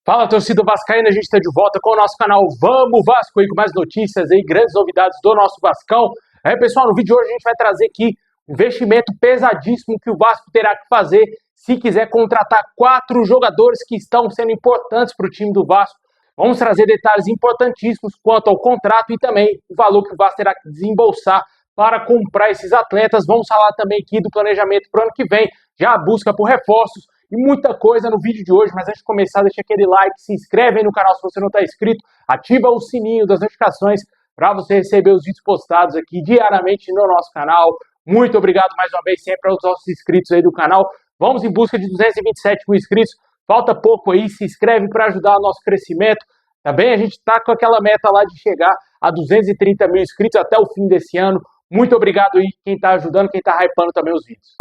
Fala, torcida vascaína, a gente está de volta com o nosso canal Vamos Vasco aí com mais notícias aí, grandes novidades do nosso Vascão. Pessoal, no vídeo de hoje a gente vai trazer aqui um investimento pesadíssimo que o Vasco terá que fazer se quiser contratar 4 jogadores que estão sendo importantes para o time do Vasco. Vamos trazer detalhes importantíssimos quanto ao contrato e também o valor que o Vasco terá que desembolsar para comprar esses atletas. Vamos falar também aqui do planejamento para o ano que vem, já a busca por reforços e muita coisa no vídeo de hoje. Mas antes de começar, deixa aquele like, se inscreve aí no canal se você não está inscrito, ativa o sininho das notificações para você receber os vídeos postados aqui diariamente no nosso canal. Muito obrigado mais uma vez sempre aos nossos inscritos aí do canal. Vamos em busca de 227 mil inscritos, falta pouco aí, se inscreve para ajudar o nosso crescimento. Também a gente está com aquela meta lá de chegar a 230 mil inscritos até o fim desse ano. Muito obrigado aí quem está ajudando, quem está hypando também os vídeos.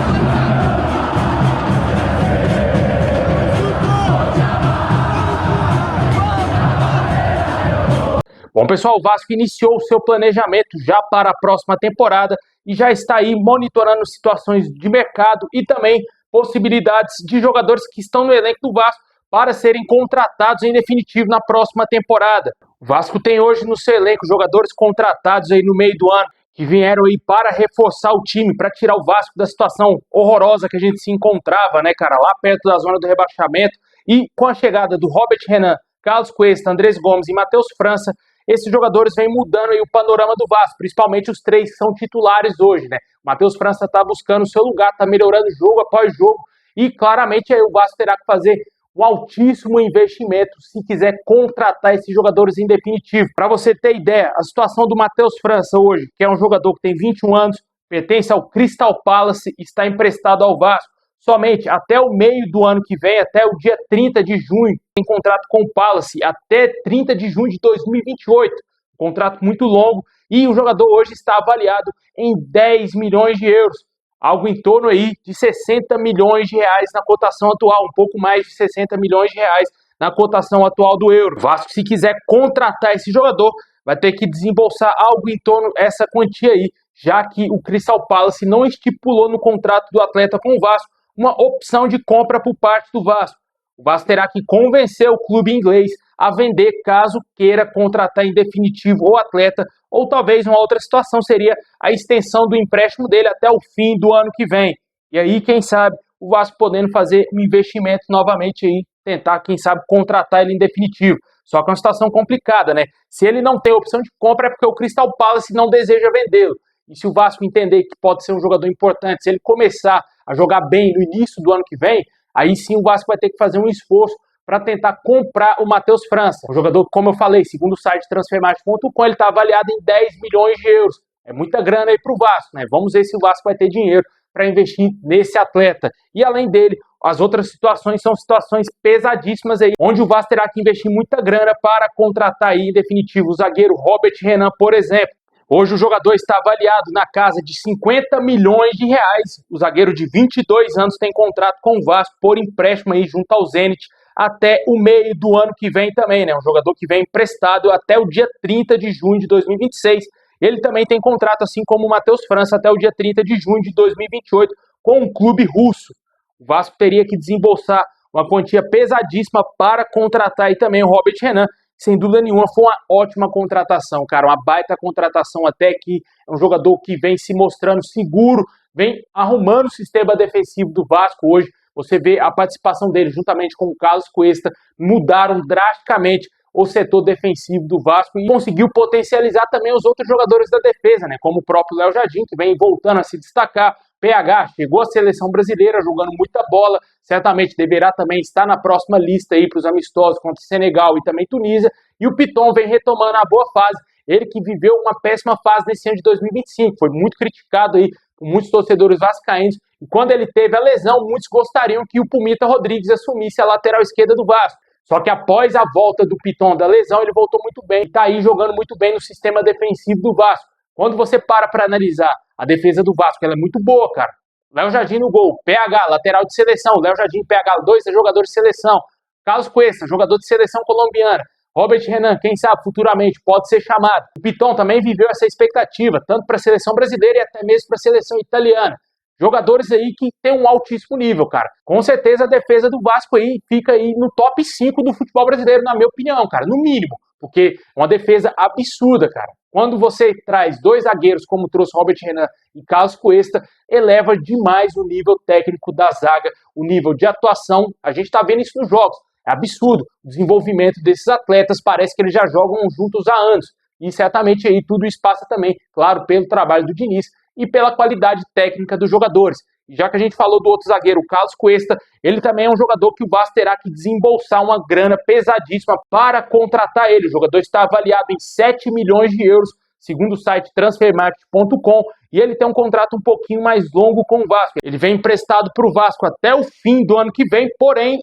Bom, pessoal, o Vasco iniciou o seu planejamento já para a próxima temporada e já está aí monitorando situações de mercado e também possibilidades de jogadores que estão no elenco do Vasco para serem contratados em definitivo na próxima temporada. O Vasco tem hoje no seu elenco jogadores contratados aí no meio do ano que vieram aí para reforçar o time, para tirar o Vasco da situação horrorosa que a gente se encontrava, né, cara, lá perto da zona do rebaixamento. E com a chegada do Robert Renan, Carlos Cuesta, Andrés Gomes e Matheus França, esses jogadores vêm mudando aí o panorama do Vasco, principalmente os 3 que são titulares hoje, né? O Matheus França está buscando o seu lugar, está melhorando jogo após jogo e claramente aí o Vasco terá que fazer um altíssimo investimento se quiser contratar esses jogadores em definitivo. Para você ter ideia, a situação do Matheus França hoje, que é um jogador que tem 21 anos, pertence ao Crystal Palace, está emprestado ao Vasco. Somente até o meio do ano que vem, até o dia 30 de junho, tem contrato com o Palace, até 30 de junho de 2028. Um contrato muito longo e o jogador hoje está avaliado em 10 milhões de euros. Algo em torno aí de 60 milhões de reais na cotação atual, um pouco mais de 60 milhões de reais na cotação atual do euro. O Vasco, se quiser contratar esse jogador, vai ter que desembolsar algo em torno dessa quantia aí, já que o Crystal Palace não estipulou no contrato do atleta com o Vasco uma opção de compra por parte do Vasco. O Vasco terá que convencer o clube inglês a vender caso queira contratar em definitivo o atleta, ou talvez uma outra situação seria a extensão do empréstimo dele até o fim do ano que vem. E aí, quem sabe, o Vasco podendo fazer um investimento novamente aí, tentar, quem sabe, contratar ele em definitivo. Só que é uma situação complicada, né? Se ele não tem opção de compra é porque o Crystal Palace não deseja vendê-lo. E se o Vasco entender que pode ser um jogador importante, se ele começar a jogar bem no início do ano que vem, aí sim o Vasco vai ter que fazer um esforço para tentar comprar o Matheus França. Um jogador, como eu falei, segundo o site transfermarkt.com, ele está avaliado em 10 milhões de euros. É muita grana aí para o Vasco, né? Vamos ver se o Vasco vai ter dinheiro para investir nesse atleta. E além dele, as outras situações são situações pesadíssimas aí, onde o Vasco terá que investir muita grana para contratar aí, em definitivo, o zagueiro Robert Renan, por exemplo. Hoje o jogador está avaliado na casa de 50 milhões de reais. O zagueiro de 22 anos tem contrato com o Vasco por empréstimo aí junto ao Zenit até o meio do ano que vem também, né? Um jogador que vem emprestado até o dia 30 de junho de 2026. Ele também tem contrato, assim como o Matheus França, até o dia 30 de junho de 2028 com um clube russo. O Vasco teria que desembolsar uma quantia pesadíssima para contratar aí também o Robert Renan. Sem dúvida nenhuma, foi uma ótima contratação, cara, uma baita contratação até que é um jogador que vem se mostrando seguro, vem arrumando o sistema defensivo do Vasco hoje. Você vê a participação dele juntamente com o Carlos Cuesta, mudaram drasticamente o setor defensivo do Vasco e conseguiu potencializar também os outros jogadores da defesa, né? Como o próprio Léo Jardim, que vem voltando a se destacar. PH chegou à seleção brasileira jogando muita bola, certamente deverá também estar na próxima lista aí para os amistosos contra Senegal e também Tunísia. E o Piton vem retomando a boa fase, ele que viveu uma péssima fase nesse ano de 2025, foi muito criticado aí por muitos torcedores vascaínos, e quando ele teve a lesão, muitos gostariam que o Pumita Rodrigues assumisse a lateral esquerda do Vasco. Só que após a volta do Piton da lesão, ele voltou muito bem, e está aí jogando muito bem no sistema defensivo do Vasco. Quando você para analisar a defesa do Vasco, ela é muito boa, cara. Léo Jardim no gol, PH, lateral de seleção. Léo Jardim, PH, 2 jogadores de seleção. Carlos Cuesta, jogador de seleção colombiana. Robert Renan, quem sabe futuramente pode ser chamado. O Piton também viveu essa expectativa, tanto para a seleção brasileira e até mesmo para a seleção italiana. jogadores aí que tem um altíssimo nível, cara. Com certeza a defesa do Vasco aí fica aí no top 5 do futebol brasileiro, na minha opinião, cara, no mínimo, porque é uma defesa absurda, cara. Quando você traz dois zagueiros, como trouxe Robert Renan e Carlos Cuesta, eleva demais o nível técnico da zaga, o nível de atuação. A gente tá vendo isso nos jogos. É absurdo. O desenvolvimento desses atletas parece que eles já jogam juntos há anos. E certamente aí tudo isso passa também, claro, pelo trabalho do Diniz e pela qualidade técnica dos jogadores. E já que a gente falou do outro zagueiro, o Carlos Cuesta, ele também é um jogador que o Vasco terá que desembolsar uma grana pesadíssima para contratar ele. O jogador está avaliado em 7 milhões de euros, segundo o site transfermarket.com, e ele tem um contrato um pouquinho mais longo com o Vasco. Ele vem emprestado para o Vasco até o fim do ano que vem, porém,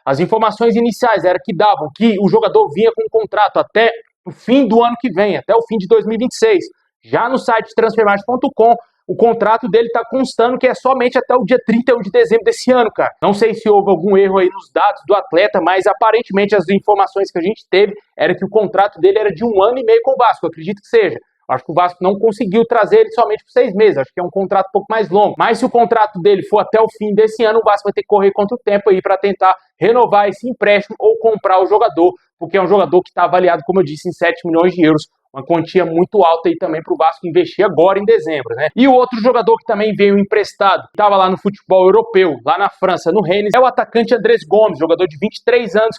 as informações iniciais eram que davam que o jogador vinha com um contrato até o fim do ano que vem, até o fim de 2026. Já no site transfermarket.com, o contrato dele está constando que é somente até o dia 31 de dezembro desse ano, cara. Não sei se houve algum erro aí nos dados do atleta, mas aparentemente as informações que a gente teve era que o contrato dele era de 1 ano e meio com o Vasco, eu acredito que seja. Acho que o Vasco não conseguiu trazer ele somente por 6 meses. Acho que é um contrato um pouco mais longo. Mas se o contrato dele for até o fim desse ano, o Vasco vai ter que correr contra o tempo aí para tentar renovar esse empréstimo ou comprar o jogador, porque é um jogador que está avaliado, como eu disse, em 7 milhões de euros. Uma quantia muito alta aí também para o Vasco investir agora em dezembro, né? E o outro jogador que também veio emprestado, estava lá no futebol europeu, lá na França, no Rennes, é o atacante Andrés Gomes, jogador de 23 anos,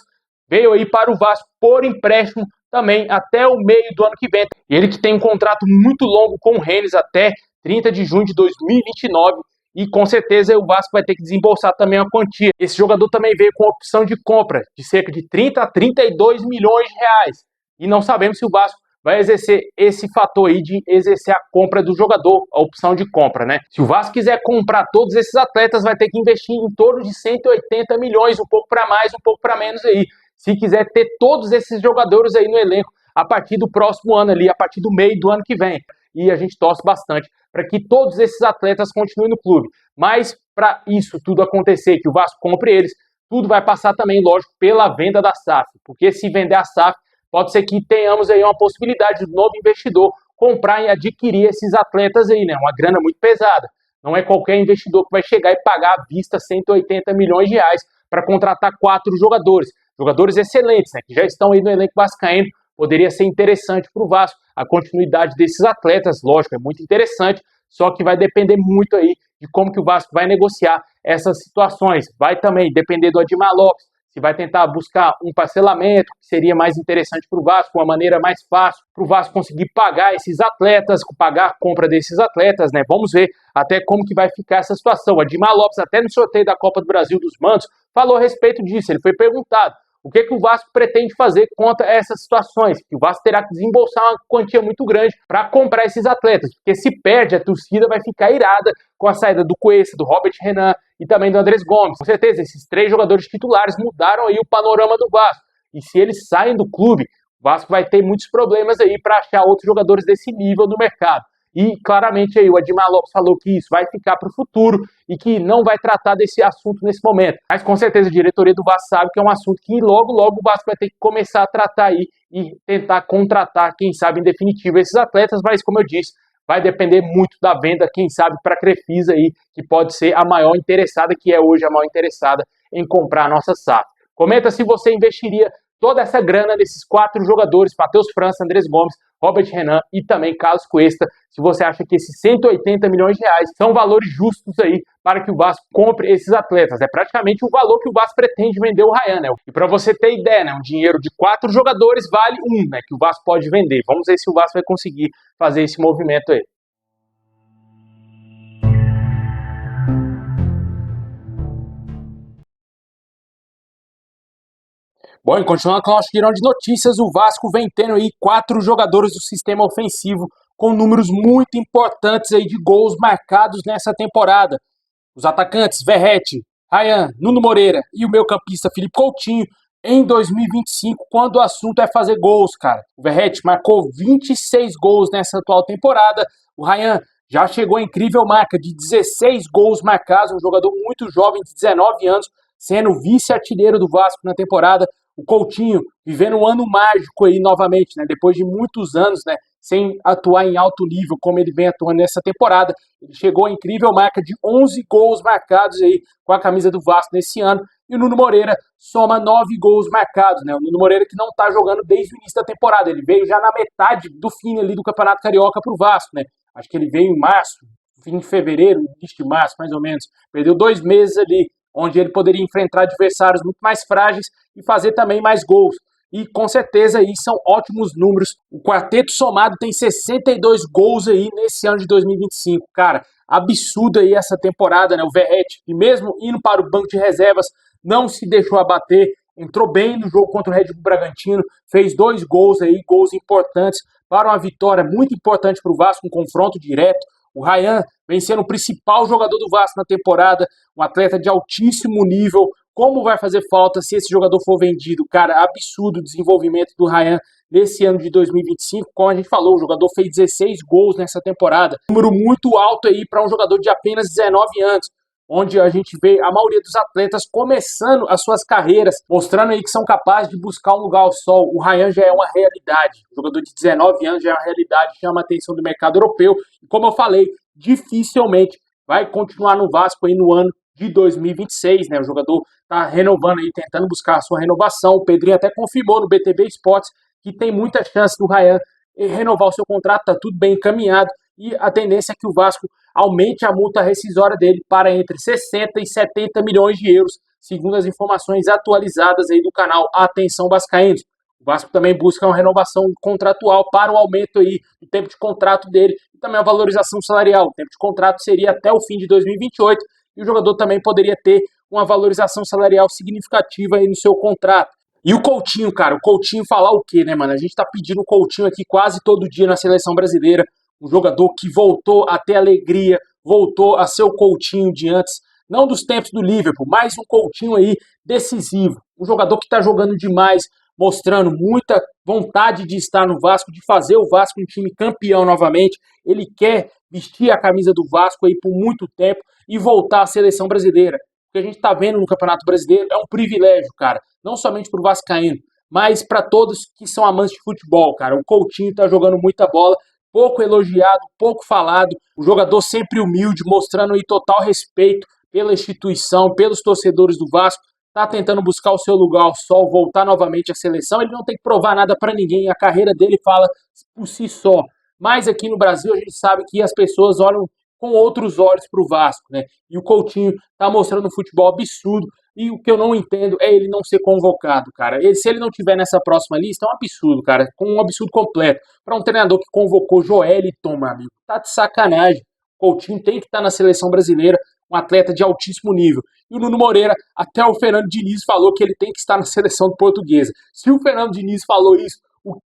veio aí para o Vasco por empréstimo também até o meio do ano que vem. Ele que tem um contrato muito longo com o Rennes até 30 de junho de 2029 e com certeza o Vasco vai ter que desembolsar também uma quantia. Esse jogador também veio com opção de compra de cerca de 30 a 32 milhões de reais e não sabemos se o Vasco vai exercer esse fator aí de exercer a compra do jogador, a opção de compra, né? Se o Vasco quiser comprar todos esses atletas, vai ter que investir em torno de 180 milhões, um pouco para mais, um pouco para menos aí. Se quiser ter todos esses jogadores aí no elenco a partir do próximo ano ali, a partir do meio do ano que vem. E a gente torce bastante para que todos esses atletas continuem no clube. Mas para isso tudo acontecer, que o Vasco compre eles, tudo vai passar também, lógico, pela venda da SAF. Porque se vender a SAF, pode ser que tenhamos aí uma possibilidade do novo investidor comprar e adquirir esses atletas aí, né? Uma grana muito pesada. Não é qualquer investidor que vai chegar e pagar à vista 180 milhões de reais para contratar 4 jogadores. Jogadores excelentes, né? Que já estão aí no elenco vascaíno. Poderia ser interessante para o Vasco. A continuidade desses atletas, lógico, é muito interessante, só que vai depender muito aí de como que o Vasco vai negociar essas situações. Vai também depender do Adimar Lopes, se vai tentar buscar um parcelamento, que seria mais interessante para o Vasco, uma maneira mais fácil para o Vasco conseguir pagar esses atletas, pagar a compra desses atletas, né? Vamos ver até como que vai ficar essa situação. O Adimar Lopes, até no sorteio da Copa do Brasil dos Mantos, falou a respeito disso. Ele foi perguntado o que o Vasco pretende fazer contra essas situações, que o Vasco terá que desembolsar uma quantia muito grande para comprar esses atletas, porque se perde, a torcida vai ficar irada com a saída do Cuesta, do Robert Renan e também do Andrés Gomes. Com certeza, esses 3 jogadores titulares mudaram aí o panorama do Vasco, e se eles saem do clube, o Vasco vai ter muitos problemas aí para achar outros jogadores desse nível no mercado. E claramente aí o Adimar Lopes falou que isso vai ficar para o futuro e que não vai tratar desse assunto nesse momento. Mas com certeza a diretoria do Vasco sabe que é um assunto que logo o Vasco vai ter que começar a tratar aí e tentar contratar, quem sabe em definitivo, esses atletas, mas como eu disse, vai depender muito da venda, quem sabe para a Crefisa aí, que pode ser a maior interessada, que é hoje a maior interessada em comprar a nossa SAF. Comenta se você investiria toda essa grana nesses 4 jogadores, Matheus França, Andrés Gomes, Robert Renan e também Carlos Cuesta, se você acha que esses 180 milhões de reais são valores justos aí para que o Vasco compre esses atletas. É praticamente o valor que o Vasco pretende vender o Rayan, né? E para você ter ideia, né, um dinheiro de 4 jogadores vale 1, né, que o Vasco pode vender. Vamos ver se o Vasco vai conseguir fazer esse movimento aí. Bom, e continuando com o nosso girão de notícias, o Vasco vem tendo aí 4 jogadores do sistema ofensivo com números muito importantes aí de gols marcados nessa temporada. Os atacantes Verratti, Rayan, Nuno Moreira e o meio-campista Felipe Coutinho em 2025, quando o assunto é fazer gols, cara. O Verratti marcou 26 gols nessa atual temporada. O Rayan já chegou à incrível marca de 16 gols marcados, um jogador muito jovem, de 19 anos, sendo vice-artilheiro do Vasco na temporada. O Coutinho vivendo um ano mágico aí novamente, né? Depois de muitos anos, né, sem atuar em alto nível como ele vem atuando nessa temporada. Ele chegou à incrível marca de 11 gols marcados aí com a camisa do Vasco nesse ano. E o Nuno Moreira soma 9 gols marcados, né? O Nuno Moreira que não está jogando desde o início da temporada. Ele veio já na metade do fim ali do Campeonato Carioca para o Vasco, né? Acho que ele veio em março, fim de fevereiro, início de março, mais ou menos. Perdeu 2 meses ali, onde ele poderia enfrentar adversários muito mais frágeis e fazer também mais gols. E com certeza aí são ótimos números. O quarteto somado tem 62 gols aí nesse ano de 2025. Cara, absurdo aí essa temporada, né? O Verratti, e mesmo indo para o banco de reservas, não se deixou abater, entrou bem no jogo contra o Red Bull Bragantino, fez 2 gols aí, gols importantes para uma vitória muito importante para o Vasco, um confronto direto. O Ryan vem sendo o principal jogador do Vasco na temporada, um atleta de altíssimo nível. Como vai fazer falta se esse jogador for vendido? Cara, absurdo o desenvolvimento do Ryan nesse ano de 2025. Como a gente falou, o jogador fez 16 gols nessa temporada. Número muito alto aí para um jogador de apenas 19 anos. Onde a gente vê a maioria dos atletas começando as suas carreiras, mostrando aí que são capazes de buscar um lugar ao sol. O Ryan já é uma realidade. O jogador de 19 anos já é uma realidade, chama a atenção do mercado europeu. E como eu falei, dificilmente vai continuar no Vasco aí no ano de 2026, né? O jogador tá renovando aí, tentando buscar a sua renovação. O Pedrinho até confirmou no BTV Esportes que tem muita chance do Ryan renovar o seu contrato, tá tudo bem encaminhado. E a tendência é que o Vasco aumente a multa rescisória dele para entre 60 e 70 milhões de euros, segundo as informações atualizadas aí do canal Atenção Vascaínos. O Vasco também busca uma renovação contratual para o aumento aí do tempo de contrato dele e também a valorização salarial. O tempo de contrato seria até o fim de 2028 e o jogador também poderia ter uma valorização salarial significativa aí no seu contrato. E o Coutinho, cara, o Coutinho falar o quê, né, mano? A gente tá pedindo o Coutinho aqui quase todo dia na seleção brasileira, um jogador que voltou a ter alegria, voltou a ser o Coutinho de antes, não dos tempos do Liverpool, mas um Coutinho aí decisivo, um jogador que tá jogando demais, mostrando muita vontade de estar no Vasco, de fazer o Vasco um time campeão novamente. Ele quer vestir a camisa do Vasco aí por muito tempo e voltar à seleção brasileira. O que a gente está vendo no Campeonato Brasileiro é um privilégio, cara, não somente para o vascaíno, mas para todos que são amantes de futebol, cara. O Coutinho está jogando muita bola, pouco elogiado, pouco falado, o jogador sempre humilde, mostrando aí total respeito pela instituição, pelos torcedores do Vasco, tá tentando buscar o seu lugar ao sol, voltar novamente à seleção. Ele não tem que provar nada para ninguém, a carreira dele fala por si só. Mas aqui no Brasil a gente sabe que as pessoas olham com outros olhos para o Vasco, né? E o Coutinho tá mostrando um futebol absurdo. E o que eu não entendo é ele não ser convocado, cara. Se ele não tiver nessa próxima lista, é um absurdo, cara. Um absurdo completo. Para um treinador que convocou Joeliton, meu amigo, tá de sacanagem. O Coutinho tem que estar na seleção brasileira, um atleta de altíssimo nível. E o Nuno Moreira, até o Fernando Diniz falou que ele tem que estar na seleção portuguesa. Se o Fernando Diniz falou isso,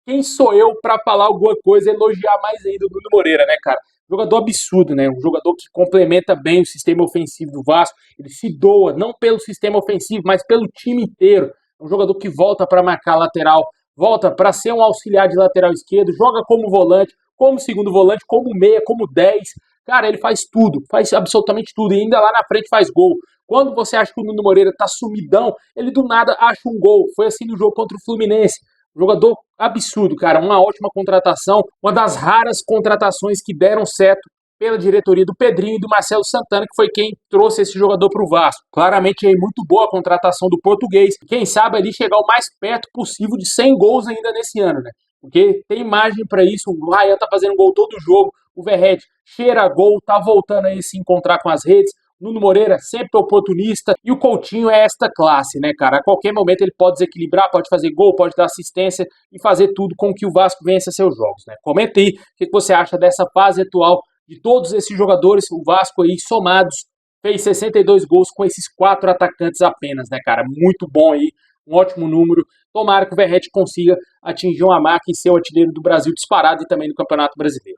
quem sou eu para falar alguma coisa, elogiar mais ainda o Nuno Moreira, né, cara? Jogador absurdo, né? Um jogador que complementa bem o sistema ofensivo do Vasco. Ele se doa, não pelo sistema ofensivo, mas pelo time inteiro. É um jogador que volta para marcar lateral, volta para ser um auxiliar de lateral esquerdo, joga como volante, como segundo volante, como meia, como 10. Cara, ele faz tudo, faz absolutamente tudo. E ainda lá na frente faz gol. Quando você acha que o Nuno Moreira tá sumidão, ele do nada acha um gol. Foi assim no jogo contra o Fluminense. Jogador absurdo, cara. Uma ótima contratação. Uma das raras contratações que deram certo pela diretoria do Pedrinho e do Marcelo Santana, que foi quem trouxe esse jogador para o Vasco. Claramente aí muito boa a contratação do português. Quem sabe ali chegar o mais perto possível de 100 gols ainda nesse ano, né? Porque tem margem para isso. O Ryan tá fazendo gol todo jogo. O Verratti cheira gol, tá voltando aí se encontrar com as redes. Nuno Moreira sempre oportunista e o Coutinho é esta classe, né, cara? A qualquer momento ele pode desequilibrar, pode fazer gol, pode dar assistência e fazer tudo com que o Vasco vença seus jogos, né? Comenta aí o que você acha dessa fase atual de todos esses jogadores. O Vasco aí somados fez 62 gols com esses 4 atacantes apenas, né, cara? Muito bom aí, um ótimo número. Tomara que o Verratti consiga atingir uma marca e ser o artilheiro do Brasil disparado e também do Campeonato Brasileiro.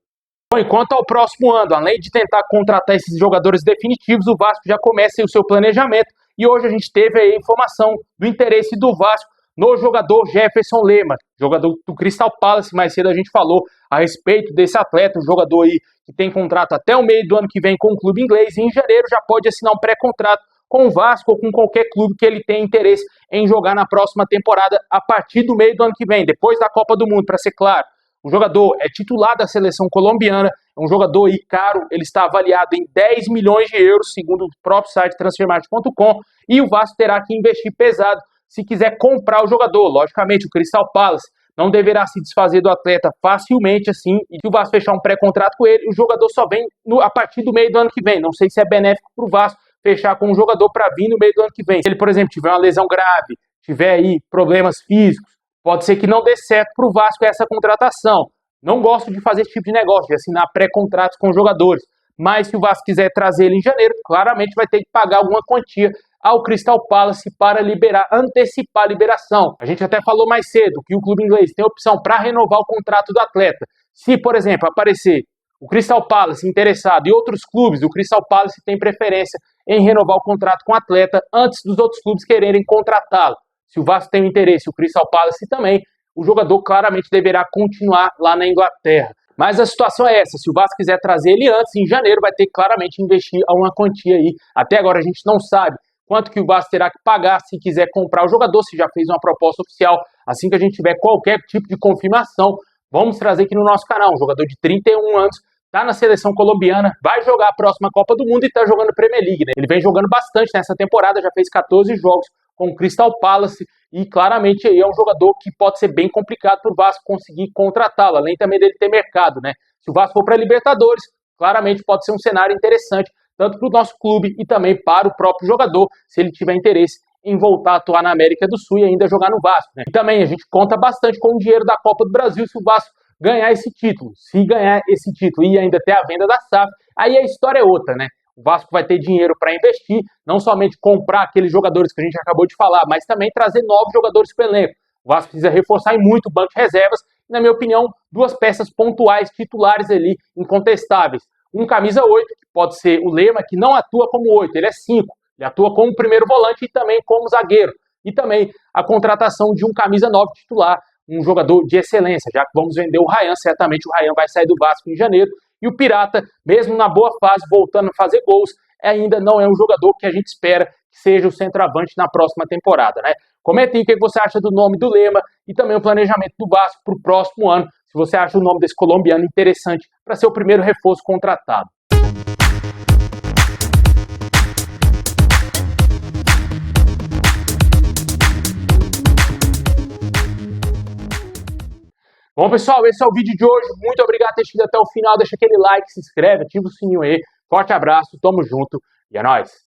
Bom, enquanto ao próximo ano, além de tentar contratar esses jogadores definitivos, o Vasco já começa o seu planejamento e hoje a gente teve a informação do interesse do Vasco no jogador Jefferson Lema, jogador do Crystal Palace. Mais cedo a gente falou a respeito desse atleta, um jogador aí que tem contrato até o meio do ano que vem com o clube inglês e em janeiro já pode assinar um pré-contrato com o Vasco ou com qualquer clube que ele tenha interesse em jogar na próxima temporada a partir do meio do ano que vem, depois da Copa do Mundo, para ser claro. O jogador é titular da seleção colombiana, é um jogador aí caro, ele está avaliado em 10 milhões de euros, segundo o próprio site transfermarkt.com, e o Vasco terá que investir pesado se quiser comprar o jogador. Logicamente, o Crystal Palace não deverá se desfazer do atleta facilmente assim, e se o Vasco fechar um pré-contrato com ele, o jogador só vem a partir do meio do ano que vem. Não sei se é benéfico para o Vasco fechar com um jogador para vir no meio do ano que vem. Se ele, por exemplo, tiver uma lesão grave, tiver aí problemas físicos, pode ser que não dê certo para o Vasco essa contratação. Não gosto de fazer esse tipo de negócio, de assinar pré-contratos com jogadores. Mas se o Vasco quiser trazer ele em janeiro, claramente vai ter que pagar alguma quantia ao Crystal Palace para antecipar a liberação. A gente até falou mais cedo que o clube inglês tem opção para renovar o contrato do atleta. Se, por exemplo, aparecer o Crystal Palace interessado e outros clubes, o Crystal Palace tem preferência em renovar o contrato com o atleta antes dos outros clubes quererem contratá-lo. Se o Vasco tem o interesse, o Crystal Palace também, o jogador claramente deverá continuar lá na Inglaterra. Mas a situação é essa, se o Vasco quiser trazer ele antes, em janeiro, vai ter que claramente investir uma quantia aí. Até agora a gente não sabe quanto que o Vasco terá que pagar se quiser comprar o jogador, se já fez uma proposta oficial. Assim que a gente tiver qualquer tipo de confirmação, vamos trazer aqui no nosso canal. Um jogador de 31 anos, está na seleção colombiana, vai jogar a próxima Copa do Mundo e está jogando Premier League, né? Ele vem jogando bastante nessa temporada, já fez 14 jogos com o Crystal Palace e claramente aí é um jogador que pode ser bem complicado para o Vasco conseguir contratá-lo, além também dele ter mercado, né? Se o Vasco for para a Libertadores, claramente pode ser um cenário interessante, tanto para o nosso clube e também para o próprio jogador, se ele tiver interesse em voltar a atuar na América do Sul e ainda jogar no Vasco, né? E também a gente conta bastante com o dinheiro da Copa do Brasil se o Vasco ganhar esse título. Se ganhar esse título e ainda ter a venda da SAF, aí a história é outra, né? O Vasco vai ter dinheiro para investir, não somente comprar aqueles jogadores que a gente acabou de falar, mas também trazer novos jogadores para o elenco. O Vasco precisa reforçar em muito o banco de reservas, e, na minha opinião, duas peças pontuais, titulares ali, incontestáveis. Um camisa 8, que pode ser o Lema, que não atua como 8, ele é 5. Ele atua como primeiro volante e também como zagueiro. E também a contratação de um camisa 9 titular, um jogador de excelência, já que vamos vender o Ryan, certamente o Ryan vai sair do Vasco em janeiro, e o Pirata, mesmo na boa fase, voltando a fazer gols, ainda não é um jogador que a gente espera que seja o centroavante na próxima temporada, né? Comenta aí o que você acha do nome do Lema e também o planejamento do Vasco para o próximo ano, se você acha o nome desse colombiano interessante para ser o primeiro reforço contratado. Bom, pessoal, esse é o vídeo de hoje. Muito obrigado por ter assistido até o final. Deixa aquele like, se inscreve, ativa o sininho aí. Forte abraço, tamo junto e é nóis!